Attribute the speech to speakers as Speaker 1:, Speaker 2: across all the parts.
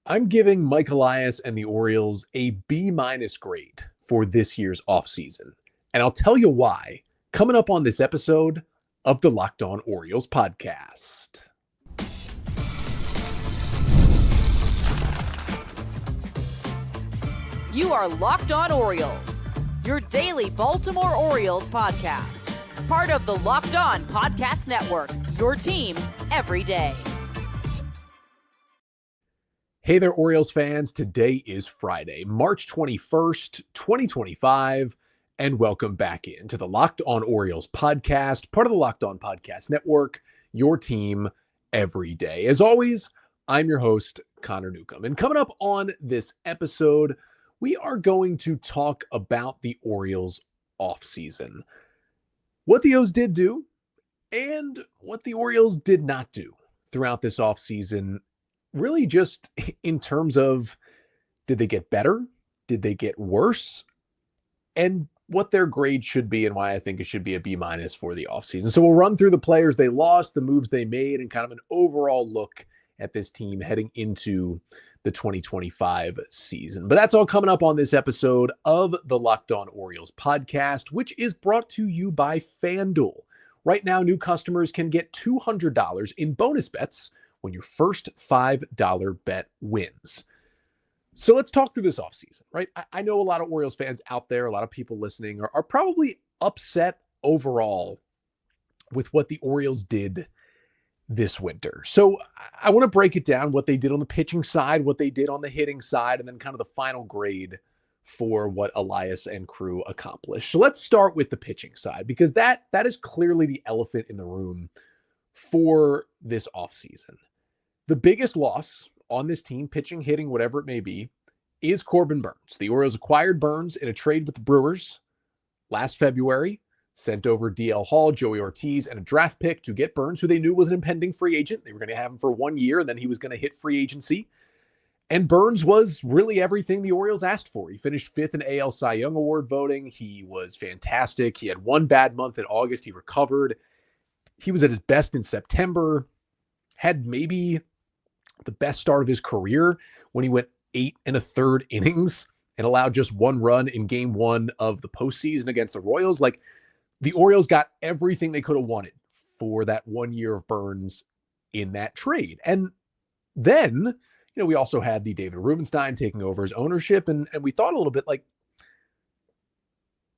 Speaker 1: I'm giving Mike Elias and the Orioles a B-minus grade for this year's offseason. And I'll tell you why coming up on this episode of the Locked On Orioles podcast.
Speaker 2: You are Locked On Orioles, your daily Baltimore Orioles podcast. Part of the Locked On Podcast Network, your team every day.
Speaker 1: Hey there, Orioles fans. Today is Friday, March 21st, 2025, and welcome back into the Locked On Orioles podcast, part of the Locked On Podcast Network, your team every day. As always, I'm your host, Connor Newcomb. And coming up on this episode, we are going to talk about the Orioles offseason, what the O's did do, and what the Orioles did not do throughout this offseason. Really just in terms of, did they get better? Did they get worse? And what their grade should be and why I think it should be a B-minus for the offseason. So we'll run through the players they lost, the moves they made, and kind of an overall look at this team heading into the 2025 season. But that's all coming up on this episode of the Locked On Orioles podcast, which is brought to you by FanDuel. Right now, new customers can get $200 in bonus bets when your first $5 bet wins. So let's talk through this offseason, right? I know a lot of Orioles fans out there, a lot of people listening are probably upset overall with what the Orioles did this winter. So I want to break it down, what they did on the pitching side, what they did on the hitting side, and then kind of the final grade for what Elias and crew accomplished. So let's start with the pitching side, because that is clearly the elephant in the room for this offseason. The biggest loss on this team, pitching, hitting, whatever it may be, is Corbin Burnes. The Orioles acquired Burnes in a trade with the Brewers last February, sent over DL Hall, Joey Ortiz, and a draft pick to get Burnes, who they knew was an impending free agent. They were going to have him for 1 year, and then he was going to hit free agency. And Burnes was really everything the Orioles asked for. He finished fifth in AL Cy Young Award voting. He was fantastic. He had one bad month in August. He recovered. He was at his best in September. Had maybe the best start of his career when he went 8 1/3 innings and allowed just one run in game one of the postseason against the Royals. Like, the Orioles got everything they could have wanted for that 1 year of Burnes in that trade. And then, we also had the David Rubenstein taking over his ownership. And we thought a little bit like,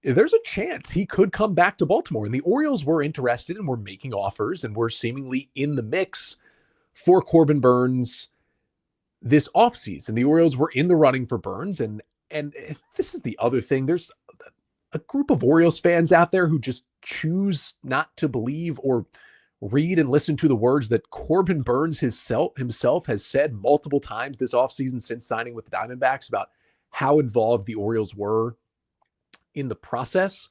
Speaker 1: there's a chance he could come back to Baltimore. And the Orioles were interested and were making offers and were seemingly in the mix for Corbin Burnes this offseason. The Orioles were in the running for Burnes. And this is the other thing. There's a group of Orioles fans out there who just choose not to believe or read and listen to the words that Corbin Burnes himself has said multiple times this offseason since signing with the Diamondbacks about how involved the Orioles were in the process.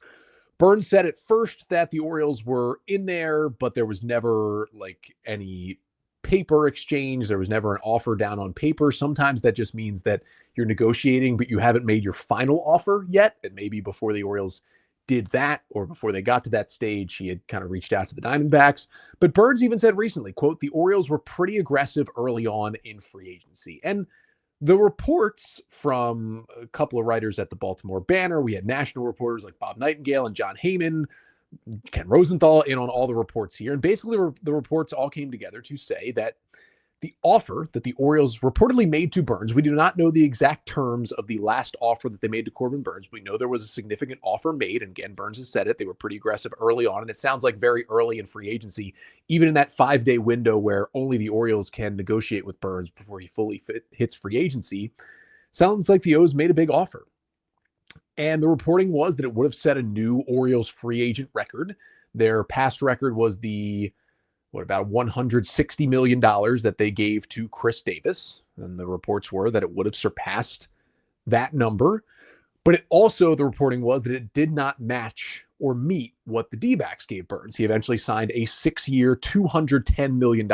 Speaker 1: Burnes said at first that the Orioles were in there, but there was never like any paper exchange. There was never an offer down on paper. Sometimes that just means that you're negotiating, but you haven't made your final offer yet. And maybe before the Orioles did that, or before they got to that stage, he had kind of reached out to the Diamondbacks. But Burnes even said recently, quote, "The Orioles were pretty aggressive early on in free agency." And the reports from a couple of writers at the Baltimore Banner, we had national reporters like Bob Nightingale and John Heyman, Ken Rosenthal in on all the reports here. And basically the reports all came together to say that the offer that the Orioles reportedly made to Burnes, we do not know the exact terms of the last offer that they made to Corbin Burnes. We know there was a significant offer made. And again, Burnes has said it. They were pretty aggressive early on. And it sounds like very early in free agency, even in that 5-day window where only the Orioles can negotiate with Burnes before he fully hits free agency, sounds like the O's made a big offer. And the reporting was that it would have set a new Orioles free agent record. Their past record was about $160 million that they gave to Chris Davis. And the reports were that it would have surpassed that number. But it also, the reporting was that it did not match or meet what the D-backs gave Burnes. He eventually signed a 6-year, $210 million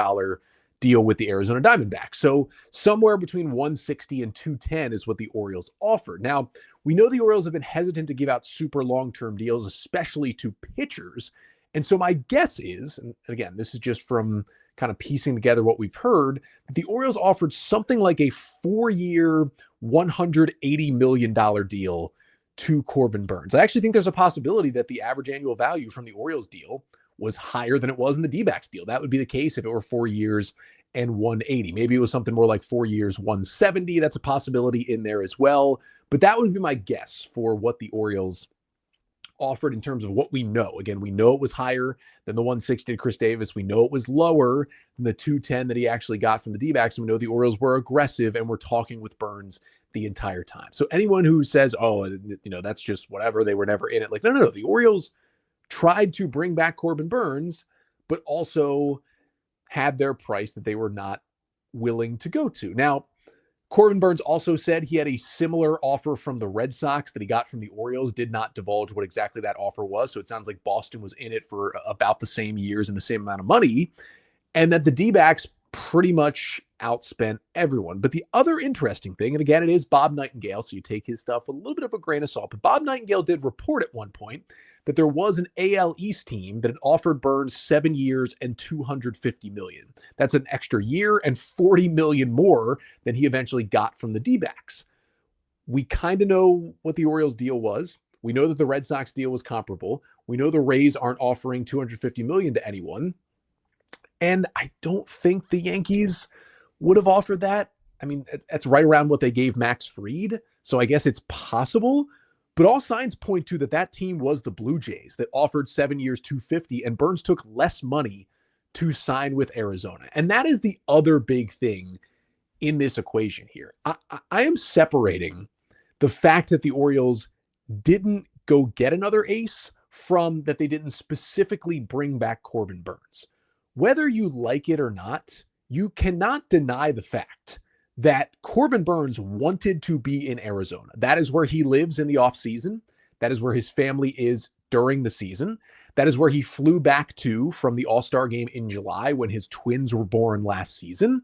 Speaker 1: deal with the Arizona Diamondbacks. So somewhere between 160 and 210 is what the Orioles offered. Now, we know the Orioles have been hesitant to give out super long-term deals, especially to pitchers. And so my guess is, and again, this is just from kind of piecing together what we've heard, that the Orioles offered something like a 4-year, $180 million deal to Corbin Burnes. I actually think there's a possibility that the average annual value from the Orioles deal was higher than it was in the D-backs deal. That would be the case if it were 4 years and 180. Maybe it was something more like 4 years, 170. That's a possibility in there as well. But that would be my guess for what the Orioles offered in terms of what we know. Again, we know it was higher than the 160 to Chris Davis. We know it was lower than the 210 that he actually got from the D-backs. And we know the Orioles were aggressive and were talking with Burnes the entire time. So anyone who says, oh, that's just whatever, they were never in it. Like, no. The Orioles tried to bring back Corbin Burnes, but also had their price that they were not willing to go to. Now, Corbin Burnes also said he had a similar offer from the Red Sox that he got from the Orioles, did not divulge what exactly that offer was. So it sounds like Boston was in it for about the same years and the same amount of money, and that the D-backs pretty much outspent everyone. But the other interesting thing, and again, it is Bob Nightingale, so you take his stuff with a little bit of a grain of salt, but Bob Nightingale did report at one point that there was an AL East team that had offered Burnes 7 years and $250 million. That's an extra year and $40 million more than he eventually got from the D-backs. We kind of know what the Orioles deal was. We know that the Red Sox deal was comparable. We know the Rays aren't offering $250 million to anyone. And I don't think the Yankees would have offered that. I mean, that's right around what they gave Max Fried. So I guess it's possible. But all signs point to that team was the Blue Jays that offered 7 years, $250, and Burnes took less money to sign with Arizona. And that is the other big thing in this equation here. I am separating the fact that the Orioles didn't go get another ace from that they didn't specifically bring back Corbin Burnes. Whether you like it or not, you cannot deny the fact that Corbin Burnes wanted to be in Arizona. That is where he lives in the offseason. That is where his family is during the season. That is where he flew back to from the All-Star game in July when his twins were born last season.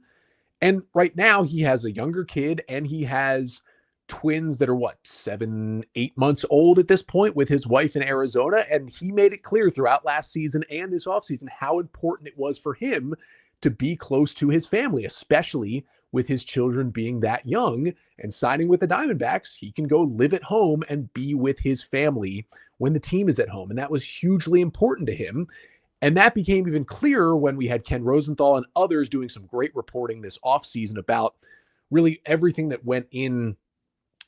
Speaker 1: And right now he has a younger kid and he has twins that are 7, 8 months old at this point with his wife in Arizona. And he made it clear throughout last season and this offseason how important it was for him to be close to his family, especially with his children being that young. And signing with the Diamondbacks, he can go live at home and be with his family when the team is at home. And that was hugely important to him. And that became even clearer when we had Ken Rosenthal and others doing some great reporting this offseason about really everything that went in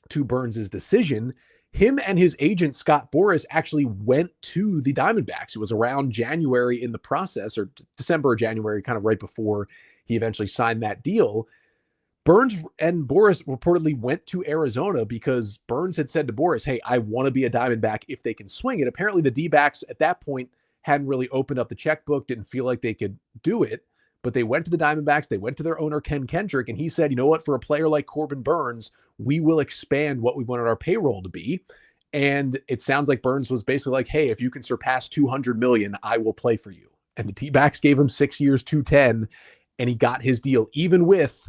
Speaker 1: to Burnes' decision. Him and his agent, Scott Boras, actually went to the Diamondbacks. It was around January in the process, or December or January, kind of right before he eventually signed that deal. Burnes and Boras reportedly went to Arizona because Burnes had said to Boras, hey, I want to be a Diamondback if they can swing it. Apparently the D-backs at that point hadn't really opened up the checkbook, didn't feel like they could do it, but they went to the Diamondbacks. They went to their owner, Ken Kendrick, and he said, you know what, for a player like Corbin Burnes, we will expand what we wanted our payroll to be. And it sounds like Burnes was basically like, hey, if you can surpass $200 million, I will play for you. And the D-backs gave him 6 years, 210, and he got his deal, even with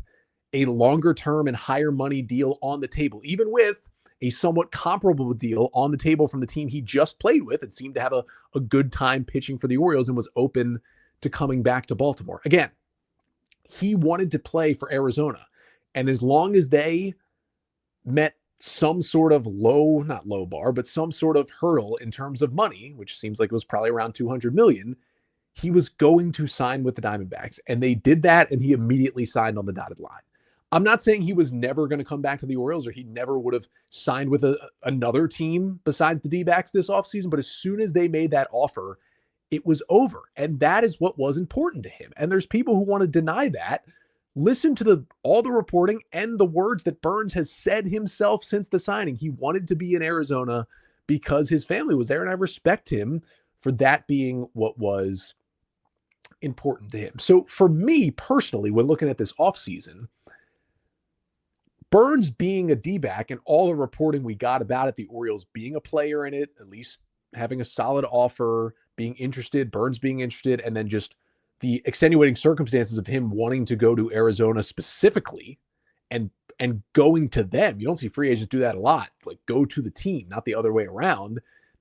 Speaker 1: a longer term and higher money deal on the table, even with a somewhat comparable deal on the table from the team he just played with and seemed to have a good time pitching for the Orioles and was open to coming back to Baltimore. Again, he wanted to play for Arizona. And as long as they met some sort of not low bar, but some sort of hurdle in terms of money, which seems like it was probably around $200 million, he was going to sign with the Diamondbacks. And they did that, and he immediately signed on the dotted line. I'm not saying he was never going to come back to the Orioles or he never would have signed with another team besides the D-backs this offseason, but as soon as they made that offer, it was over. And that is what was important to him. And there's people who want to deny that. Listen to all the reporting and the words that Burnes has said himself since the signing. He wanted to be in Arizona because his family was there, and I respect him for that being what was important to him. So for me personally, when looking at this offseason, Burnes being a D-back and all the reporting we got about it, the Orioles being a player in it, at least having a solid offer, being interested, Burnes being interested, and then just the extenuating circumstances of him wanting to go to Arizona specifically and going to them. You don't see free agents do that a lot, like go to the team, not the other way around.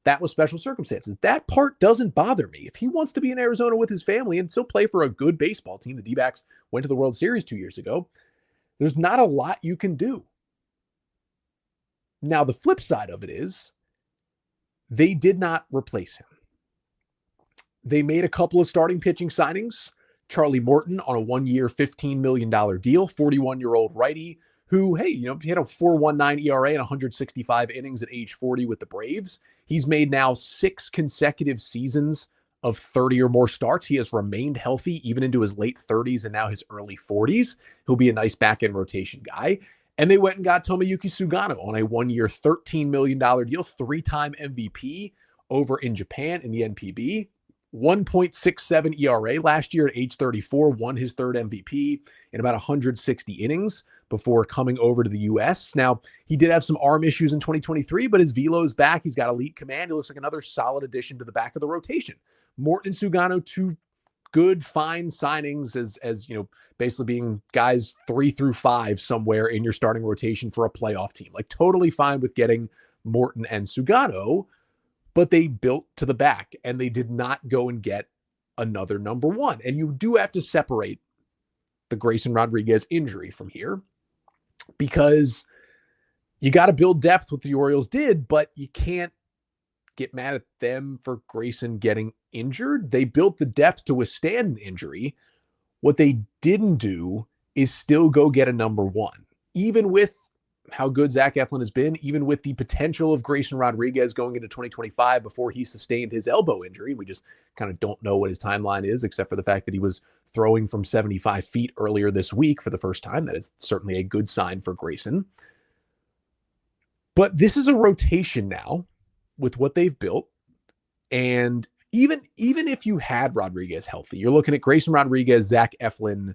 Speaker 1: that was special circumstances. That part doesn't bother me. If he wants to be in Arizona with his family and still play for a good baseball team, the D-backs went to the World Series 2 years ago, there's not a lot you can do. Now, the flip side of it is they did not replace him. They made a couple of starting pitching signings. Charlie Morton on a 1-year, $15 million deal, 41-year-old righty who, hey, he had a 4.19 ERA and 165 innings at age 40 with the Braves. He's made now 6 consecutive seasons of 30 or more starts. He has remained healthy even into his late 30s and now his early 40s. He'll be a nice back-end rotation guy. And they went and got Tomoyuki Sugano on a 1-year, $13 million deal, 3-time MVP over in Japan in the NPB. 1.67 ERA last year at age 34, won his 3rd MVP in about 160 innings before coming over to the U.S. Now, he did have some arm issues in 2023, but his velo is back. He's got elite command. He looks like another solid addition to the back of the rotation. Morton and Sugano, 2 good, fine signings as basically being guys 3 through 5 somewhere in your starting rotation for a playoff team. Like, totally fine with getting Morton and Sugano, but they built to the back and they did not go and get another number 1. And you do have to separate the Grayson Rodriguez injury from here because you got to build depth, what the Orioles did, but you can't get mad at them for Grayson getting injured. They built the depth to withstand an injury. What they didn't do is still go get a number 1, even with how good Zach Eflin has been, even with the potential of Grayson Rodriguez going into 2025 before he sustained his elbow injury. We just kind of don't know what his timeline is, except for the fact that he was throwing from 75 feet earlier this week for the first time. That is certainly a good sign for Grayson. But this is a rotation now with what they've built. And even if you had Rodriguez healthy, you're looking at Grayson Rodriguez, Zach Eflin,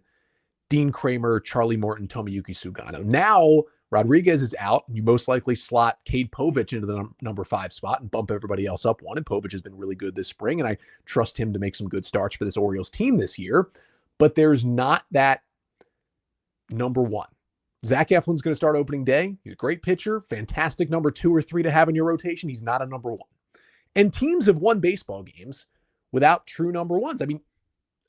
Speaker 1: Dean Kramer, Charlie Morton, Tomoyuki Sugano. Now, Rodriguez is out. You most likely slot Cade Povich into the number 5 spot and bump everybody else up 1. And Povich has been really good this spring, and I trust him to make some good starts for this Orioles team this year. But there's not that number 1. Zach Eflin's going to start opening day. He's a great pitcher, fantastic number 2 or 3 to have in your rotation. He's not a number 1. And teams have won baseball games without true number 1s. I mean,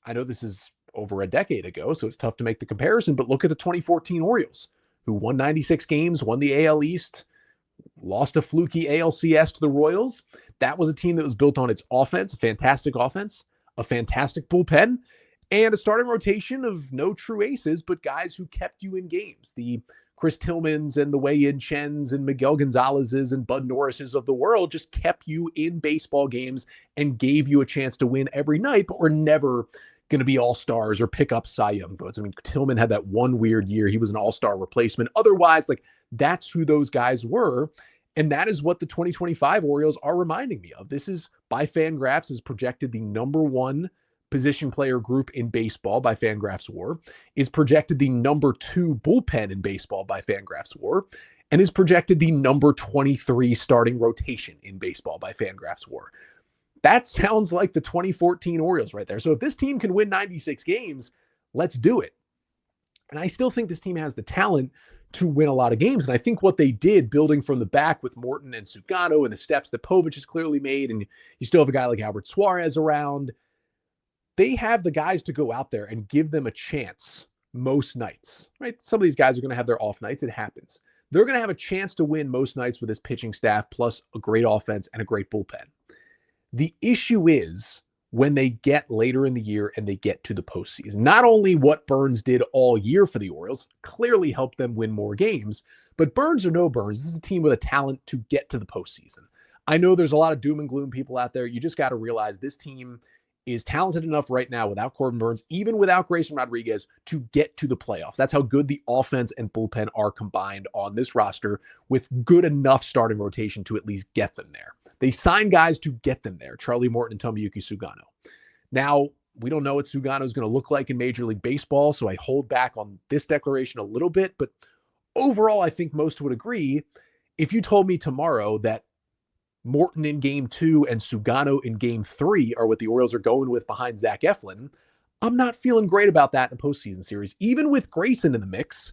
Speaker 1: I know this is over a decade ago, so it's tough to make the comparison, but look at the 2014 Orioles, who won 96 games, won the AL East, lost a fluky ALCS to the Royals. That was a team that was built on its offense, a fantastic bullpen, and a starting rotation of no true aces, but guys who kept you in games. The Chris Tillmans and the Wei-Yin Chens and Miguel Gonzalez's and Bud Norris's of the world just kept you in baseball games and gave you a chance to win every night, but were never going to be all-stars or pick up Cy Young votes. I mean, Tillman had that one weird year. He was an all-star replacement. Otherwise, that's who those guys were. And that is what the 2025 Orioles are reminding me of. This is, by Fangraphs, is projected the number 1 position player group in baseball by Fangraphs WAR, is projected the number 2 bullpen in baseball by Fangraphs WAR, and is projected the number 23 starting rotation in baseball by Fangraphs WAR. That sounds like the 2014 Orioles right there. So if this team can win 96 games, let's do it. And I still think this team has the talent to win a lot of games. And I think what they did, building from the back with Morton and Sugano and the steps that Povich has clearly made, and you still have a guy like Albert Suarez around, they have the guys to go out there and give them a chance most nights, right? Some of these guys are going to have their off nights. It happens. They're going to have a chance to win most nights with this pitching staff, plus a great offense and a great bullpen. The issue is when they get later in the year and they get to the postseason. Not only what Burnes did all year for the Orioles clearly helped them win more games, but Burnes or no Burnes, this is a team with a talent to get to the postseason. I know there's a lot of doom and gloom people out there. You just got to realize this team is talented enough right now without Corbin Burnes, even without Grayson Rodriguez, to get to the playoffs. That's how good the offense and bullpen are combined on this roster, with good enough starting rotation to at least get them there. They sign guys to get them there. Charlie Morton and Tomoyuki Sugano. Now, we don't know what Sugano is going to look like in Major League Baseball, so I hold back on this declaration a little bit. But overall, I think most would agree. If you told me tomorrow that Morton in Game 2 and Sugano in Game 3 are what the Orioles are going with behind Zach Eflin, I'm not feeling great about that in a postseason series. Even with Grayson in the mix,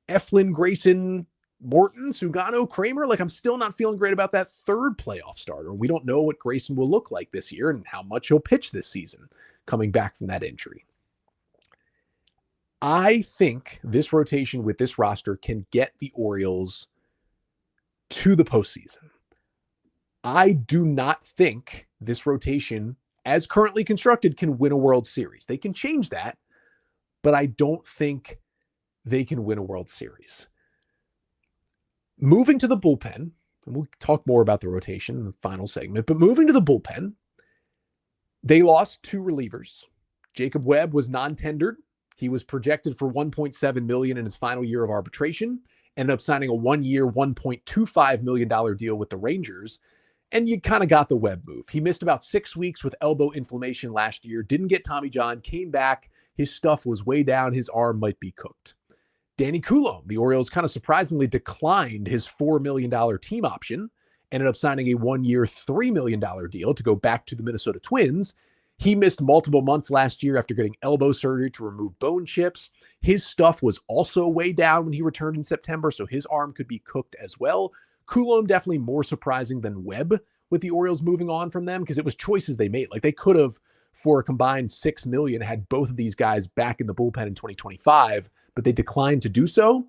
Speaker 1: Eflin, Grayson, Morton, Sugano, Kramer, like I'm still not feeling great about that third playoff starter. We don't know what Grayson will look like this year and how much he'll pitch this season coming back from that injury. I think this rotation with this roster can get the Orioles to the postseason. I do not think this rotation, as currently constructed, can win a World Series. They can change that, but I don't think they can win a World Series. Moving to the bullpen, and we'll talk more about the rotation in the final segment, but moving to the bullpen, they lost 2 relievers. Jacob Webb was non-tendered. He was projected for $1.7 million in his final year of arbitration, ended up signing a 1-year, $1.25 million deal with the Rangers, and you kind of got the Webb move. He missed about 6 weeks with elbow inflammation last year, didn't get Tommy John, came back, his stuff was way down, his arm might be cooked. Danny Coulomb, the Orioles kind of surprisingly declined his $4 million team option, ended up signing a 1-year, $3 million deal to go back to the Minnesota Twins. He missed multiple months last year after getting elbow surgery to remove bone chips. His stuff was also way down when he returned in September, so his arm could be cooked as well. Coulomb definitely more surprising than Webb with the Orioles moving on from them because it was choices they made. Like they could have, for a combined $6 million, had both of these guys back in the bullpen in 2025, but they declined to do so.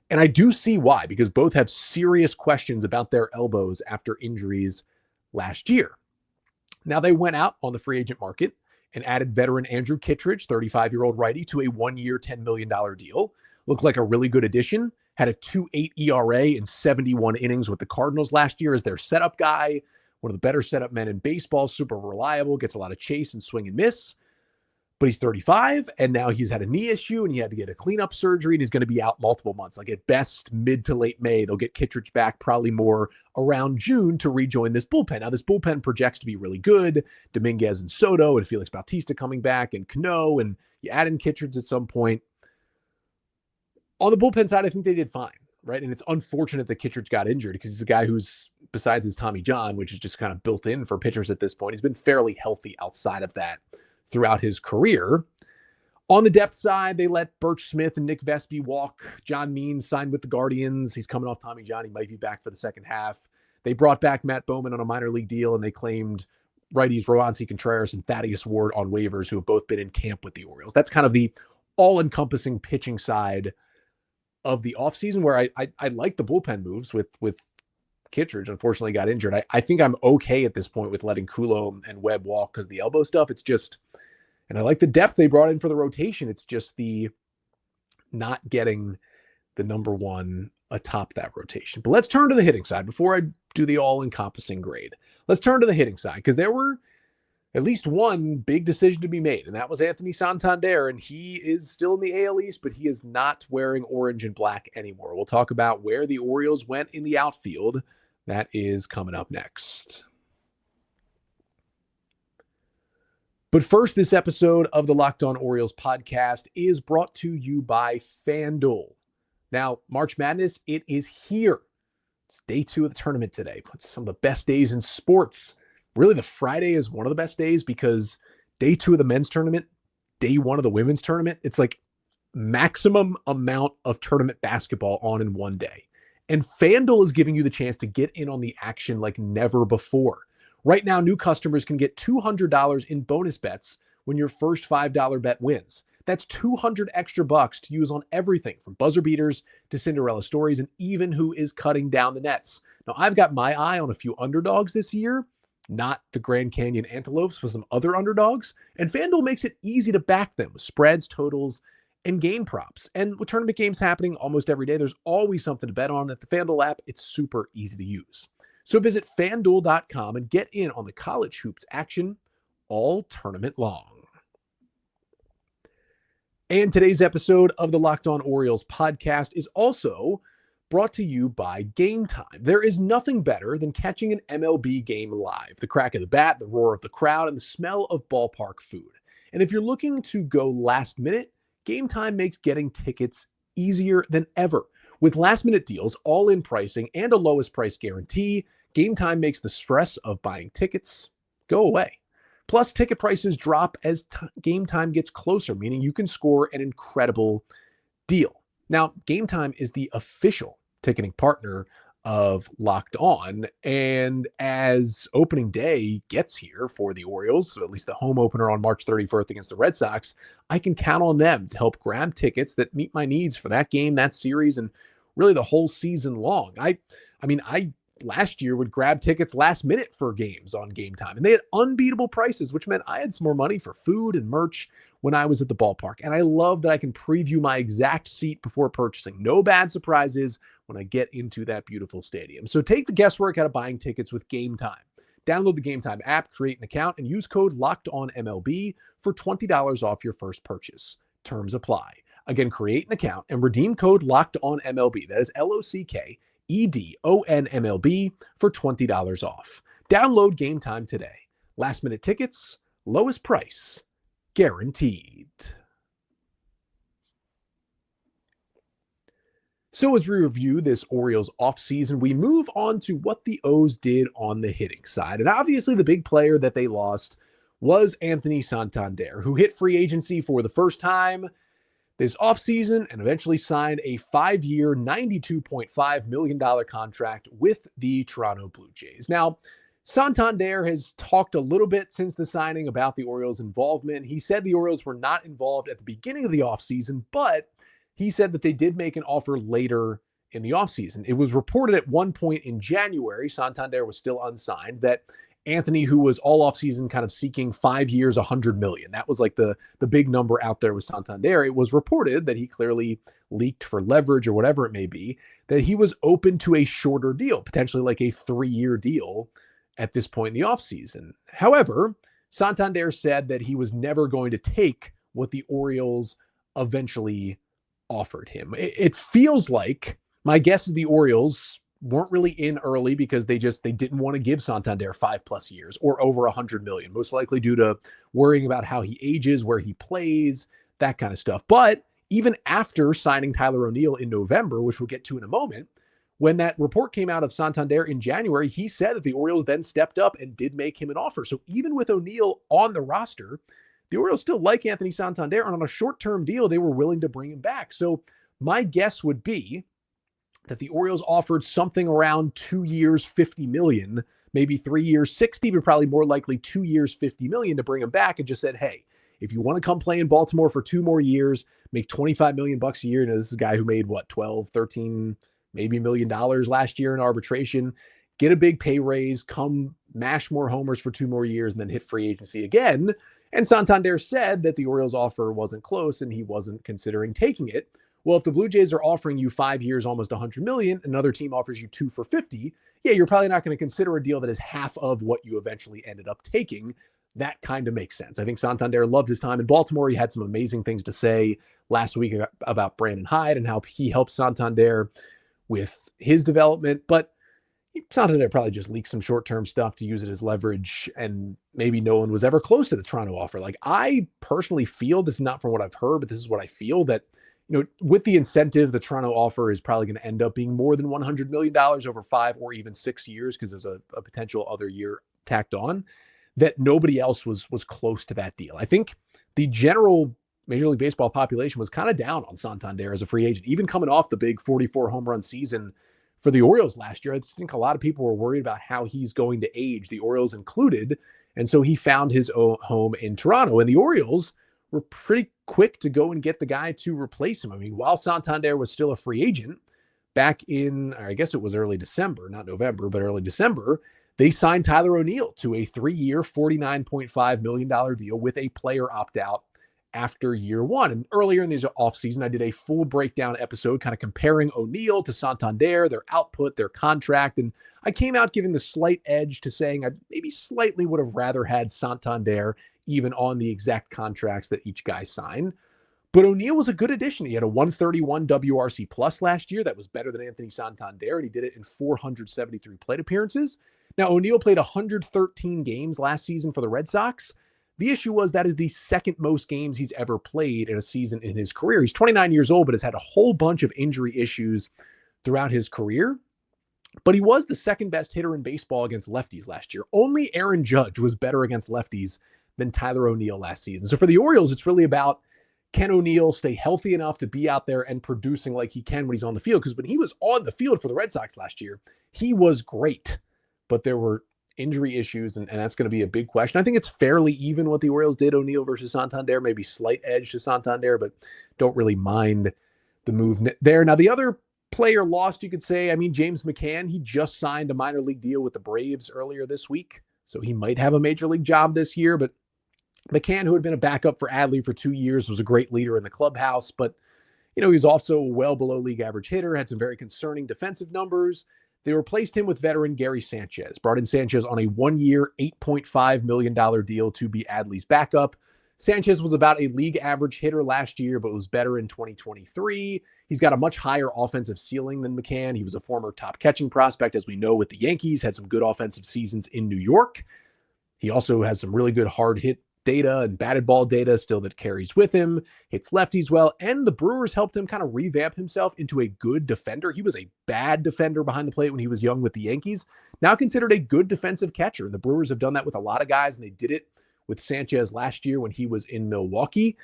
Speaker 1: And I do see why, because both have serious questions about their elbows after injuries last year. Now they went out on the free agent market and added veteran Andrew Kittredge, 35-year-old righty, to a 1-year, $10 million deal. Looked like a really good addition. Had a 2.8 ERA in 71 innings with the Cardinals last year as their setup guy. One of the better setup men in baseball, super reliable, gets a lot of chase and swing and miss. But he's 35, and now he's had a knee issue, and he had to get a cleanup surgery, and he's going to be out multiple months. Like at best, mid to late May, they'll get Kittredge back probably more around June to rejoin this bullpen. Now, this bullpen projects to be really good. Dominguez and Soto and Felix Bautista coming back, and Cano, and you add in Kittredge at some point. On the bullpen side, I think they did fine, right? And it's unfortunate that Kittredge got injured because he's a guy who's, besides his Tommy John, which is just kind of built in for pitchers at this point, he's been fairly healthy outside of that throughout his career. On the depth side, they let Birch Smith and Nick Vespi walk. John Means signed with the Guardians. He's coming off Tommy John. He might be back for the second half. They brought back Matt Bowman on a minor league deal, and they claimed righties Roansy Contreras and Thaddeus Ward on waivers, who have both been in camp with the Orioles. That's kind of the all-encompassing pitching side of the offseason, where I like the bullpen moves with Kittredge. Unfortunately got injured. I think I'm okay at this point with letting Coulomb and Webb walk because the elbow stuff, it's just, and I like the depth they brought in for the rotation. It's just the not getting the number one atop that rotation. But let's turn to the hitting side before I do the all-encompassing grade. Let's turn to the hitting side because there were at least one big decision to be made, and that was Anthony Santander, and he is still in the AL East, but he is not wearing orange and black anymore. We'll talk about where the Orioles went in the outfield. That is coming up next. But first, this episode of the Locked On Orioles podcast is brought to you by FanDuel. Now, March Madness, it is here. It's day 2 of the tournament today. It's some of the best days in sports. Really, the Friday is one of the best days because day 2 of the men's tournament, day 1 of the women's tournament, it's like maximum amount of tournament basketball on in one day. And FanDuel is giving you the chance to get in on the action like never before. Right now, new customers can get $200 in bonus bets when your first $5 bet wins. That's 200 extra bucks to use on everything from buzzer beaters to Cinderella stories and even who is cutting down the nets. Now, I've got my eye on a few underdogs this year, not the Grand Canyon Antelopes, but some other underdogs. And FanDuel makes it easy to back them with spreads, totals, and game props. And with tournament games happening almost every day, there's always something to bet on. At the FanDuel app, it's super easy to use. So visit FanDuel.com and get in on the college hoops action all tournament long. And today's episode of the Locked On Orioles podcast is also brought to you by Game Time. There is nothing better than catching an MLB game live. The crack of the bat, the roar of the crowd, and the smell of ballpark food. And if you're looking to go last minute, Game Time makes getting tickets easier than ever. With last-minute deals, all-in pricing, and a lowest price guarantee, Game Time makes the stress of buying tickets go away. Plus, ticket prices drop as game time gets closer, meaning you can score an incredible deal. Now, Game Time is the official ticketing partner of Locked On. And as opening day gets here for the Orioles, so at least the home opener on March 31st against the Red Sox, I can count on them to help grab tickets that meet my needs for that game, that series, and really the whole season long. I last year would grab tickets last minute for games on Game Time, and they had unbeatable prices, which meant I had some more money for food and merch when I was at the ballpark. And I love that I can preview my exact seat before purchasing. No bad surprises when I get into that beautiful stadium. So take the guesswork out of buying tickets with Game Time. Download the Game Time app, create an account, and use code LOCKEDONMLB for $20 off your first purchase. Terms apply. Again, create an account and redeem code LOCKEDONMLB. That is LOCKEDONMLB for $20 off. Download Game Time today. Last minute tickets, lowest price, guaranteed. So as we review this Orioles offseason, we move on to what the O's did on the hitting side. And obviously the big player that they lost was Anthony Santander, who hit free agency for the first time this offseason and eventually signed a 5-year, $92.5 million contract with the Toronto Blue Jays. Now, Santander has talked a little bit since the signing about the Orioles' involvement. He said the Orioles were not involved at the beginning of the offseason, but he said that they did make an offer later in the offseason. It was reported at one point in January, Santander was still unsigned, that Anthony, who was all offseason kind of seeking 5 years, $100 million. That was like the big number out there with Santander. It was reported that he clearly leaked for leverage or whatever it may be, that he was open to a shorter deal, potentially like a 3-year deal at this point in the offseason. However, Santander said that he was never going to take what the Orioles eventually offered him. It feels like, my guess is the Orioles weren't really in early because they didn't want to give Santander 5+ years or over $100 million, most likely due to worrying about how he ages, where he plays, that kind of stuff. But even after signing Tyler O'Neill in November, which we'll get to in a moment, when that report came out of Santander in January, he said that the Orioles then stepped up and did make him an offer. So even with O'Neill on the roster, the Orioles still like Anthony Santander, and on a short-term deal, they were willing to bring him back. So my guess would be that the Orioles offered something around 2 years, $50 million, maybe 3 years, $60, but probably more likely 2 years, $50 million to bring him back, and just said, hey, if you want to come play in Baltimore for 2 more years, make $25 million a year. And this is a guy who made 12, 13, maybe $1 million last year in arbitration. Get a big pay raise, come mash more homers for 2 more years, and then hit free agency again. And Santander said that the Orioles offer wasn't close and he wasn't considering taking it. Well, if the Blue Jays are offering you 5 years, almost $100 million, another team offers you 2 for $50, yeah, you're probably not going to consider a deal that is half of what you eventually ended up taking. That kind of makes sense. I think Santander loved his time in Baltimore. He had some amazing things to say last week about Brandon Hyde and how he helped Santander with his development. But Santander probably just leaked some short-term stuff to use it as leverage, and maybe no one was ever close to the Toronto offer. Like, I personally feel, this is not from what I've heard, but this is what I feel, that with the incentive, the Toronto offer is probably going to end up being more than $100 million over 5 or even 6 years, because there's a potential other year tacked on, that nobody else was close to that deal. I think the general Major League Baseball population was kind of down on Santander as a free agent, even coming off the big 44 home run season for the Orioles last year. I think a lot of people were worried about how he's going to age, the Orioles included. And so he found his own home in Toronto, and the Orioles were pretty quick to go and get the guy to replace him. I mean, while Santander was still a free agent back in, I guess it was early December, not November, but early December, they signed Tyler O'Neill to a 3-year, $49.5 million deal with a player opt-out after year 1. And earlier in the offseason, I did a full breakdown episode kind of comparing O'Neill to Santander, their output, their contract. And I came out giving the slight edge to saying I maybe slightly would have rather had Santander even on the exact contracts that each guy signed. But O'Neill was a good addition. He had a 131 WRC plus last year. That was better than Anthony Santander, and he did it in 473 plate appearances. Now, O'Neill played 113 games last season for the Red Sox. The issue was that is the second most games he's ever played in a season in his career. He's 29 years old, but has had a whole bunch of injury issues throughout his career. But he was the second best hitter in baseball against lefties last year. Only Aaron Judge was better against lefties than Tyler O'Neill last season. So for the Orioles, it's really about, can O'Neill stay healthy enough to be out there and producing like he can when he's on the field? Because when he was on the field for the Red Sox last year, he was great, but there were injury issues, and that's going to be a big question. I think it's fairly even what the Orioles did, O'Neill versus Santander, maybe slight edge to Santander, but don't really mind the move there. Now, the other player lost, you could say, James McCann, he just signed a minor league deal with the Braves earlier this week, so he might have a major league job this year, but McCann, who had been a backup for Adley for 2 years, was a great leader in the clubhouse, but he was also well below league average hitter, had some very concerning defensive numbers. They replaced him with veteran Gary Sanchez, brought in Sanchez on a 1-year, $8.5 million deal to be Adley's backup. Sanchez was about a league average hitter last year, but was better in 2023. He's got a much higher offensive ceiling than McCann. He was a former top catching prospect, as we know, with the Yankees, had some good offensive seasons in New York. He also has some really good hard hit data and batted ball data still that carries with him, hits lefties well, and the Brewers helped him kind of revamp himself into a good defender. He was a bad defender behind the plate when he was young with the Yankees, now considered a good defensive catcher. The Brewers have done that with a lot of guys, and they did it with Sanchez last year when he was in Milwaukee.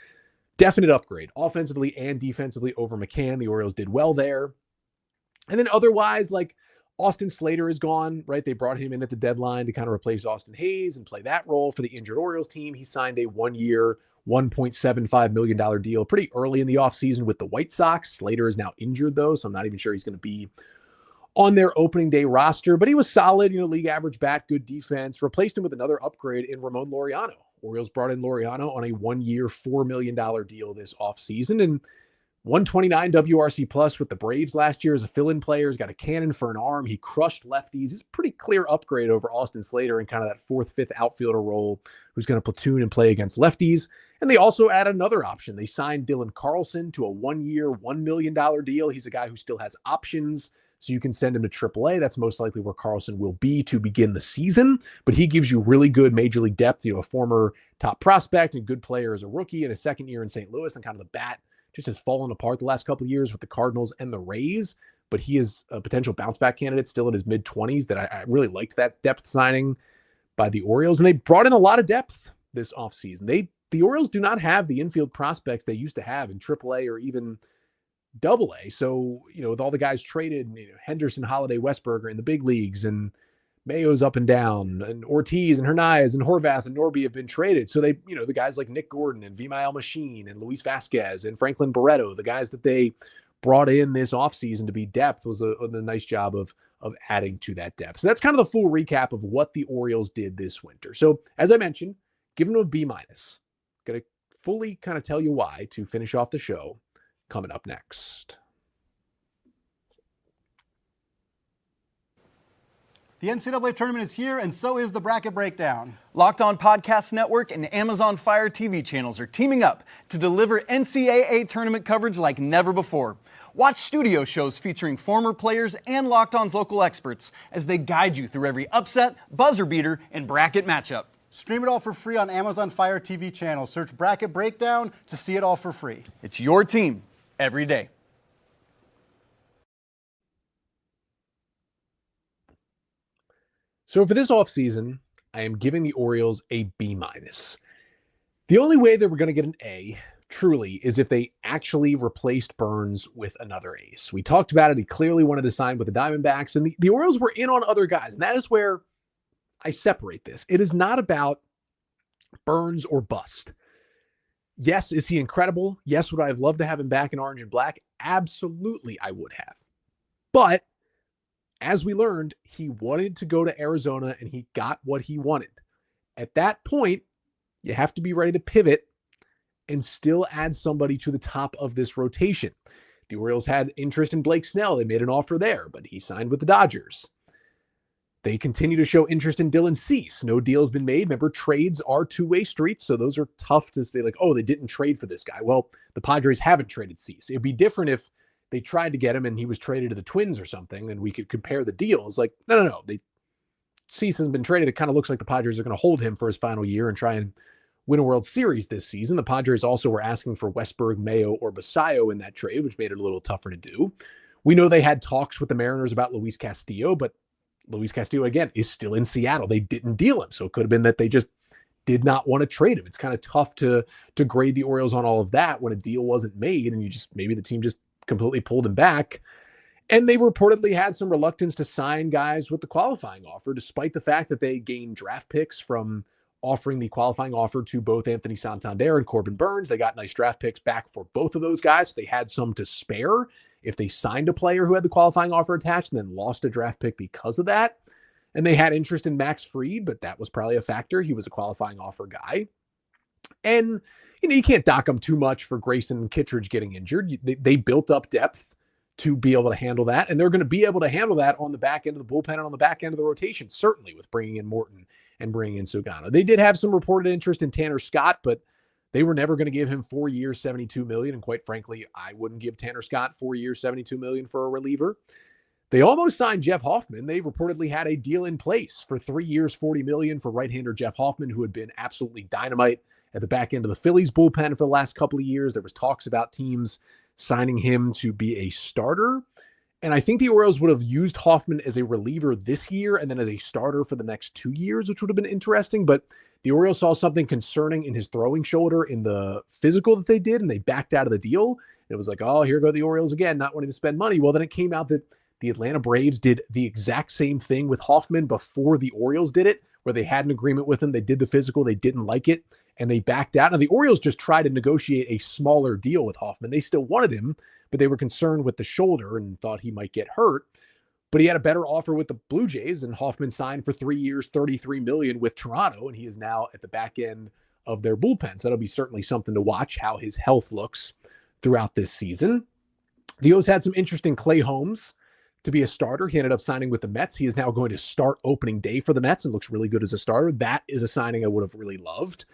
Speaker 1: Definite upgrade, offensively and defensively over McCann. The Orioles did well there. And then otherwise, like Austin Slater is gone, right? They brought him in at the deadline to kind of replace Austin Hayes and play that role for the injured Orioles team. He signed a 1-year, $1.75 million deal pretty early in the offseason with the White Sox. Slater is now injured, though, so I'm not even sure he's going to be on their opening day roster. But he was solid, league average bat, good defense. Replaced him with another upgrade in Ramon Laureano. Orioles brought in Laureano on a 1-year, $4 million deal this offseason, and 129 WRC plus with the Braves last year as a fill-in player. He's got a cannon for an arm. He crushed lefties. He's a pretty clear upgrade over Austin Slater in kind of that fourth, fifth outfielder role who's going to platoon and play against lefties. And they also add another option. They signed Dylan Carlson to a 1-year, $1 million deal. He's a guy who still has options, so you can send him to AAA. That's most likely where Carlson will be to begin the season. But he gives you really good major league depth, a former top prospect and good player as a rookie in his second year in St. Louis, and kind of the bat just has fallen apart the last couple of years with the Cardinals and the Rays, but he is a potential bounce back candidate still in his mid-20s that I really liked that depth signing by the Orioles. And they brought in a lot of depth this offseason. The Orioles do not have the infield prospects they used to have in AAA or even AA. So, with all the guys traded, Henderson, Holiday, Westberger in the big leagues, and Mayo's up and down, and Ortiz and Hernandez and Horvath and Norby have been traded. So they, the guys like Nick Gordon and Vimael Machine and Luis Vasquez and Franklin Barreto, the guys that they brought in this offseason to be depth, was a nice job of adding to that depth. So that's kind of the full recap of what the Orioles did this winter. So as I mentioned, giving them a B-. Going to fully kind of tell you why to finish off the show coming up next.
Speaker 3: The NCAA tournament is here, and so is the Bracket Breakdown.
Speaker 4: Locked On Podcast Network and Amazon Fire TV channels are teaming up to deliver NCAA tournament coverage like never before. Watch studio shows featuring former players and Locked On's local experts as they guide you through every upset, buzzer beater, and bracket matchup.
Speaker 3: Stream it all for free on Amazon Fire TV channel. Search Bracket Breakdown to see it all for free.
Speaker 4: It's your team every day.
Speaker 1: So for this offseason, I am giving the Orioles a B-. The only way that we're going to get an A, truly, is if they actually replaced Burnes with another ace. We talked about it. He clearly wanted to sign with the Diamondbacks, and the Orioles were in on other guys, and that is where I separate this. It is not about Burnes or bust. Yes, is he incredible? Yes, would I have loved to have him back in orange and black? Absolutely, I would have. But as we learned, he wanted to go to Arizona and he got what he wanted. At that point, you have to be ready to pivot and still add somebody to the top of this rotation. The Orioles had interest in Blake Snell. They made an offer there, but he signed with the Dodgers. They continue to show interest in Dylan Cease. No deal's been made. Remember, trades are two-way streets, so those are tough to say, like, oh, they didn't trade for this guy. Well, the Padres haven't traded Cease. It'd be different if they tried to get him and he was traded to the Twins or something, then we could compare the deals. Like, no. Cease hasn't been traded. It kind of looks like the Padres are going to hold him for his final year and try and win a World Series this season. The Padres also were asking for Westberg, Mayo, or Basayo in that trade, which made it a little tougher to do. We know they had talks with the Mariners about Luis Castillo, but Luis Castillo, again, is still in Seattle. They didn't deal him, so it could have been that they just did not want to trade him. It's kind of tough to grade the Orioles on all of that when a deal wasn't made and maybe the team just completely pulled him back. And they reportedly had some reluctance to sign guys with the qualifying offer, despite the fact that they gained draft picks from offering the qualifying offer to both Anthony Santander and Corbin Burnes. They got nice draft picks back for both of those guys. So they had some to spare if they signed a player who had the qualifying offer attached and then lost a draft pick because of that. And they had interest in Max Fried, but that was probably a factor. He was a qualifying offer guy. And, you can't dock them too much for Grayson and Kittredge getting injured. They built up depth to be able to handle that. And they're going to be able to handle that on the back end of the bullpen and on the back end of the rotation, certainly with bringing in Morton and bringing in Sugano. They did have some reported interest in Tanner Scott, but they were never going to give him 4 years, $72 million. And quite frankly, I wouldn't give Tanner Scott 4 years, $72 million for a reliever. They almost signed Jeff Hoffman. They reportedly had a deal in place for 3 years, $40 million for right-hander Jeff Hoffman, who had been absolutely dynamite at the back end of the Phillies bullpen for the last couple of years. There was talks about teams signing him to be a starter. And I think the Orioles would have used Hoffman as a reliever this year and then as a starter for the next 2 years, which would have been interesting. But the Orioles saw something concerning in his throwing shoulder in the physical that they did, and they backed out of the deal. It was like, oh, here go the Orioles again, not wanting to spend money. Well, then it came out that the Atlanta Braves did the exact same thing with Hoffman before the Orioles did it, where they had an agreement with him. They did the physical. They didn't like it, and they backed out. Now, the Orioles just tried to negotiate a smaller deal with Hoffman. They still wanted him, but they were concerned with the shoulder and thought he might get hurt. But he had a better offer with the Blue Jays, and Hoffman signed for 3 years, $33 million with Toronto, and he is now at the back end of their bullpen. So that'll be certainly something to watch, how his health looks throughout this season. The O's had some interest in Clay Holmes to be a starter. He ended up signing with the Mets. He is now going to start opening day for the Mets and looks really good as a starter. That is a signing I would have really loved.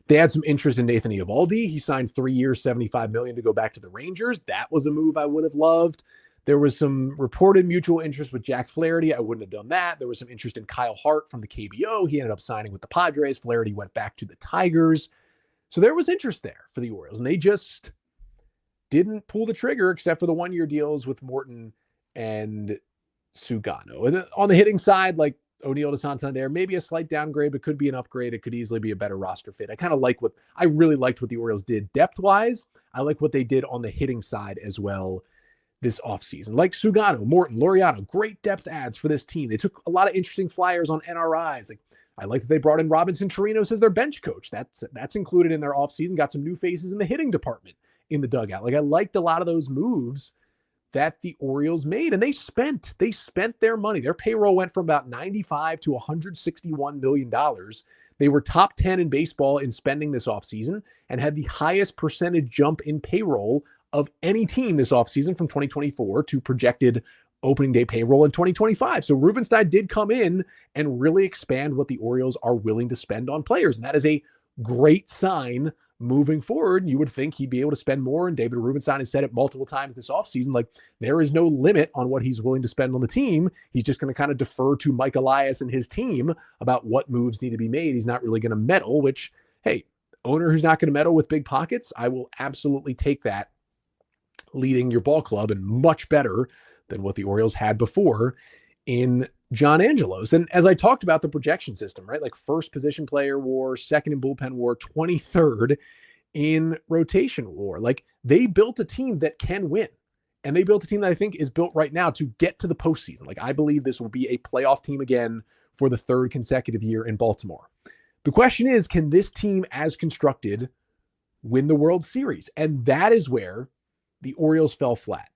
Speaker 1: They had some interest in Nathan Eovaldi. He signed 3 years, $75 million to go back to the Rangers. That was a move I would have loved. There was some reported mutual interest with Jack Flaherty. I wouldn't have done that. There was some interest in Kyle Hart from the KBO. He ended up signing with the Padres. Flaherty went back to the Tigers. So there was interest there for the Orioles, and they just didn't pull the trigger except for the 1-year deals with Morton and Sugano. And on the hitting side, like O'Neill to Santander, maybe a slight downgrade, but could be an upgrade. It could easily be a better roster fit. I really liked what the Orioles did depth-wise. I like what they did on the hitting side as well this offseason. Like Sugano, Morton, Laureano, great depth adds for this team. They took a lot of interesting flyers on NRIs. I like that they brought in Robinson Chirinos as their bench coach. That's included in their offseason. Got some new faces in the hitting department in the dugout. I liked a lot of those moves that the Orioles made, and they spent their money. Their payroll went from about $95 to $161 million. They were top 10 in baseball in spending this offseason and had the highest percentage jump in payroll of any team this offseason from 2024 to projected opening day payroll in 2025. So Rubenstein did come in and really expand what the Orioles are willing to spend on players. And that is a great sign moving forward. You would think he'd be able to spend more. And David Rubenstein has said it multiple times this offseason, there is no limit on what he's willing to spend on the team. He's just going to kind of defer to Mike Elias and his team about what moves need to be made. He's not really going to meddle, which, hey, owner who's not going to meddle with big pockets, I will absolutely take that leading your ball club, and much better than what the Orioles had before in John Angelos. And as I talked about the projection system, right? First position player WAR, second in bullpen WAR, 23rd in rotation WAR. They built a team that can win. And they built a team that I think is built right now to get to the postseason. I believe this will be a playoff team again for the third consecutive year in Baltimore. The question is, can this team as constructed win the World Series? And that is where the Orioles fell flat.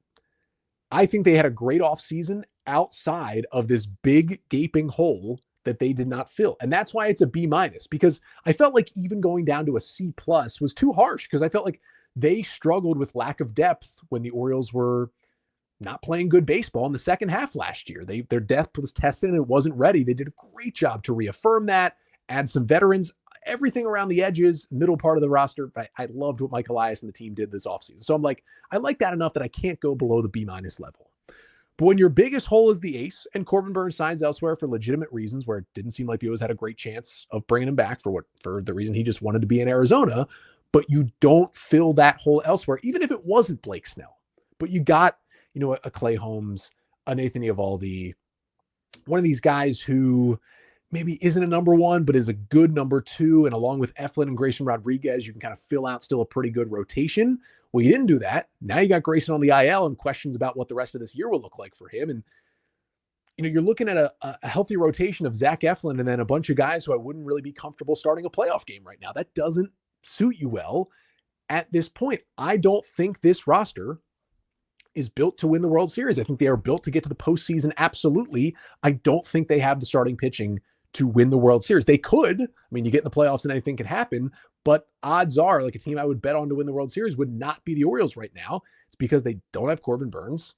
Speaker 1: I think they had a great offseason outside of this big gaping hole that they did not fill. And that's why it's a B-, because I felt like even going down to a C+ was too harsh, because I felt like they struggled with lack of depth when the Orioles were not playing good baseball in the second half last year. Their depth was tested and it wasn't ready. They did a great job to reaffirm that, add some veterans, everything around the edges, middle part of the roster. I loved what Mike Elias and the team did this offseason. So I like that enough that I can't go below the B- level. But when your biggest hole is the ace, and Corbin Burnes signs elsewhere for legitimate reasons, where it didn't seem like the O's had a great chance of bringing him back for the reason he just wanted to be in Arizona, but you don't fill that hole elsewhere, even if it wasn't Blake Snell. But you got, a Clay Holmes, a Nathan Eovaldi, one of these guys who, maybe isn't a number one, but is a good number two. And along with Eflin and Grayson Rodriguez, you can kind of fill out still a pretty good rotation. Well, you didn't do that. Now you got Grayson on the IL and questions about what the rest of this year will look like for him. And, you're looking at a healthy rotation of Zach Eflin and then a bunch of guys who I wouldn't really be comfortable starting a playoff game right now. That doesn't suit you well at this point. I don't think this roster is built to win the World Series. I think they are built to get to the postseason. Absolutely. I don't think they have the starting pitching to win the World Series. They could. I mean, you get in the playoffs and anything can happen, but odds are like a team I would bet on to win the World Series would not be the Orioles right now. It's because they don't have Corbin Burnes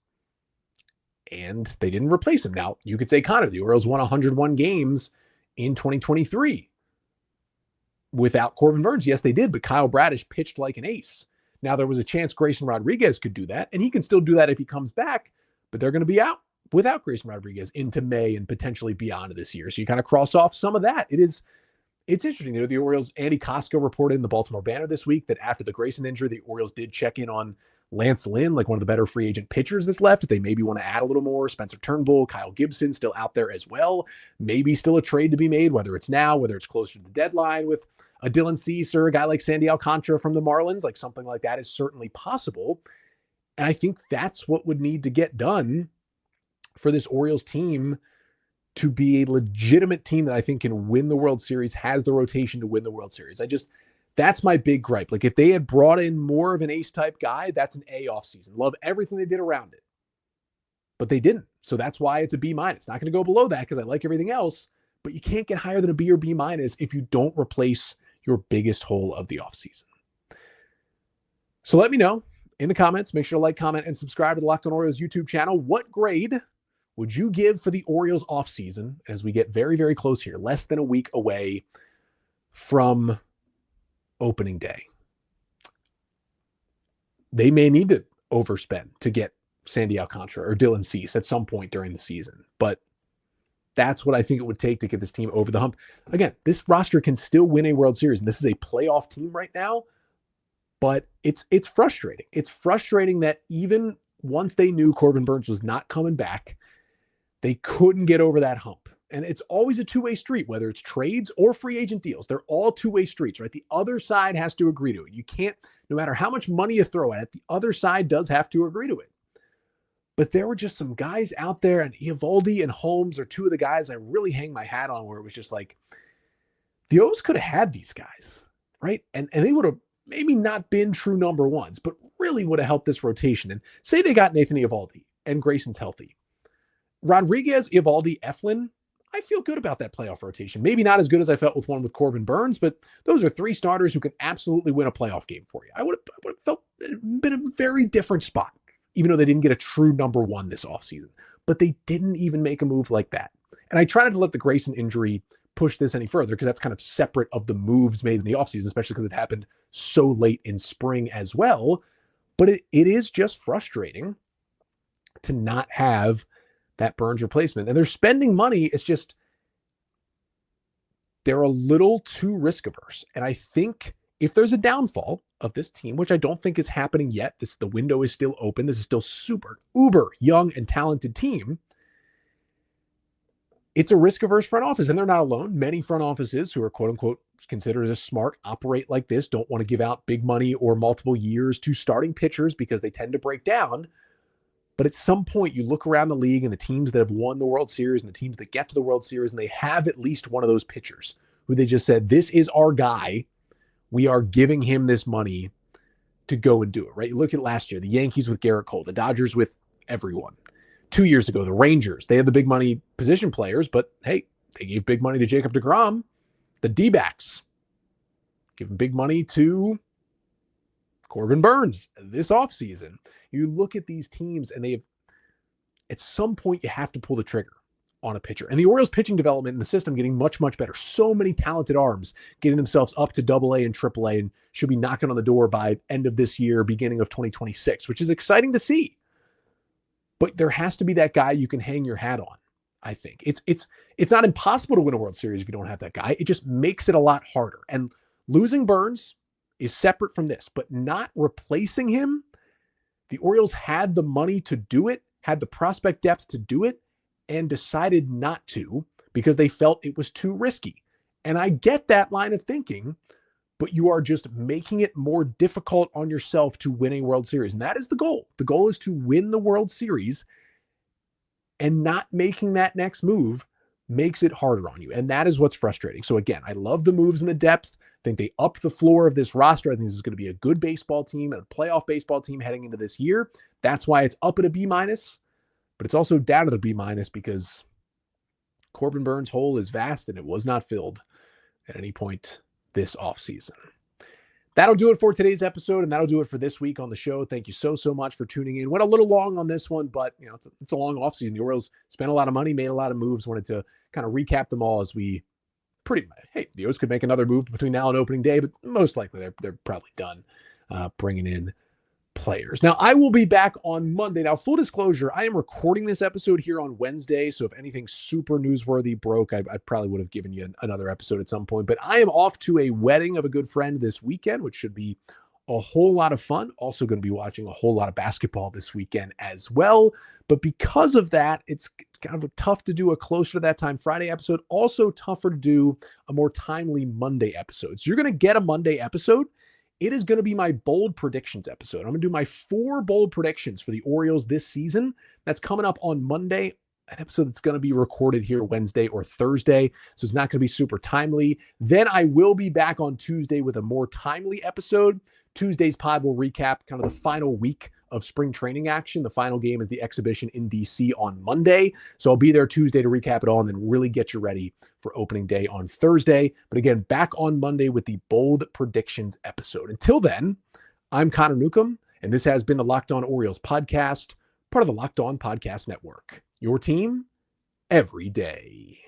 Speaker 1: and they didn't replace him. Now, you could say, Connor, the Orioles won 101 games in 2023 without Corbin Burnes. Yes, they did, but Kyle Bradish pitched like an ace. Now, there was a chance Grayson Rodriguez could do that, and he can still do that if he comes back, but they're going to be out without Grayson Rodriguez into May and potentially beyond this year. So you kind of cross off some of that. It's interesting. The Orioles, Andy Kosko reported in the Baltimore Banner this week that after the Grayson injury, the Orioles did check in on Lance Lynn, like one of the better free agent pitchers that's left. If they maybe want to add a little more, Spencer Turnbull, Kyle Gibson still out there as well. Maybe still a trade to be made, whether it's now, whether it's closer to the deadline with a Dylan Cease or a guy like Sandy Alcantara from the Marlins, like something like that is certainly possible. And I think that's what would need to get done for this Orioles team to be a legitimate team that I think can win the World Series, has the rotation to win the World Series. That's my big gripe. Like if they had brought in more of an ace type guy, that's an A offseason. Love everything they did around it, but they didn't. So that's why it's a B minus. Not going to go below that because I like everything else, but you can't get higher than a B or B minus if you don't replace your biggest hole of the offseason. So let me know in the comments. Make sure to like, comment, and subscribe to the Locked On Orioles YouTube channel. What grade would you give for the Orioles offseason as we get very, very close here, less than a week away from opening day? They may need to overspend to get Sandy Alcantara or Dylan Cease at some point during the season, but that's what I think it would take to get this team over the hump. Again, this roster can still win a World Series, and this is a playoff team right now, but it's frustrating. It's frustrating that even once they knew Corbin Burnes was not coming back, they couldn't get over that hump. And it's always a two-way street, whether it's trades or free agent deals. They're all two-way streets, right? The other side has to agree to it. You can't, no matter how much money you throw at it, the other side does have to agree to it. But there were just some guys out there, and Eovaldi and Holmes are two of the guys I really hang my hat on, where it was just like, the O's could have had these guys, right? And they would have maybe not been true number ones, but really would have helped this rotation. And say they got Nathan Eovaldi and Grayson's healthy. Rodriguez, Eovaldi, Eflin, I feel good about that playoff rotation. Maybe not as good as I felt with one with Corbin Burnes, but those are three starters who can absolutely win a playoff game for you. I would have felt been a very different spot, even though they didn't get a true number one this offseason. But they didn't even make a move like that. And I try not to let the Grayson injury push this any further because that's kind of separate of the moves made in the offseason, especially because it happened so late in spring as well. But it is just frustrating to not have that Burnes replacement. And they're spending money. It's just, they're a little too risk averse. And I think if there's a downfall of this team, which I don't think is happening yet, the window is still open. This is still super, uber young and talented team. It's a risk averse front office, and they're not alone. Many front offices who are quote unquote considered as smart operate like this, don't want to give out big money or multiple years to starting pitchers because they tend to break down. But at some point, you look around the league and the teams that have won the World Series and the teams that get to the World Series, and they have at least one of those pitchers who they just said, this is our guy. We are giving him this money to go and do it, right? You look at last year, the Yankees with Garrett Cole, the Dodgers with everyone. 2 years ago, the Rangers, they had the big money position players, but hey, they gave big money to Jacob deGrom. The D-backs giving big money to Corbin Burnes this offseason. You look at these teams and they have, at some point you have to pull the trigger on a pitcher. And the Orioles pitching development in the system getting much, much better. So many talented arms getting themselves up to AA and AAA and should be knocking on the door by end of this year, beginning of 2026, which is exciting to see. But there has to be that guy you can hang your hat on. I think it's not impossible to win a World Series if you don't have that guy. It just makes it a lot harder. And losing Burnes is separate from this, but not replacing him. The Orioles had the money to do it, had the prospect depth to do it, and decided not to because they felt it was too risky. And I get that line of thinking, but you are just making it more difficult on yourself to win a World Series. And that is the goal. The goal is to win the World Series, and not making that next move makes it harder on you. And that is what's frustrating. So again, I love the moves and the depth. I think they upped the floor of this roster. I think this is going to be a good baseball team and a playoff baseball team heading into this year. That's why it's up at a B-, but it's also down at a B- because Corbin Burnes' hole is vast and it was not filled at any point this offseason. That'll do it for today's episode, and that'll do it for this week on the show. Thank you so much for tuning in. Went a little long on this one, but it's a long offseason. The Orioles spent a lot of money, made a lot of moves. Wanted to kind of recap them all as we the Orioles could make another move between now and opening day, but most likely they're probably done bringing in players. Now, I will be back on Monday. Now, full disclosure, I am recording this episode here on Wednesday, so if anything super newsworthy broke, I probably would have given you another episode at some point. But I am off to a wedding of a good friend this weekend, which should be a whole lot of fun. Also going to be watching a whole lot of basketball this weekend as well. But because of that, it's kind of tough to do a closer to that time Friday episode. Also tougher to do a more timely Monday episode. So you're going to get a Monday episode. It is going to be my bold predictions episode. I'm going to do my 4 bold predictions for the Orioles this season. That's coming up on Monday, an episode that's going to be recorded here Wednesday or Thursday. So it's not going to be super timely. Then I will be back on Tuesday with a more timely episode. Tuesday's pod will recap kind of the final week of spring training action. The final game is the exhibition in DC on Monday. So I'll be there Tuesday to recap it all and then really get you ready for opening day on Thursday. But again, back on Monday with the bold predictions episode. Until then, I'm Connor Newcomb, and this has been the Locked On Orioles podcast, part of the Locked On Podcast Network. Your team every day.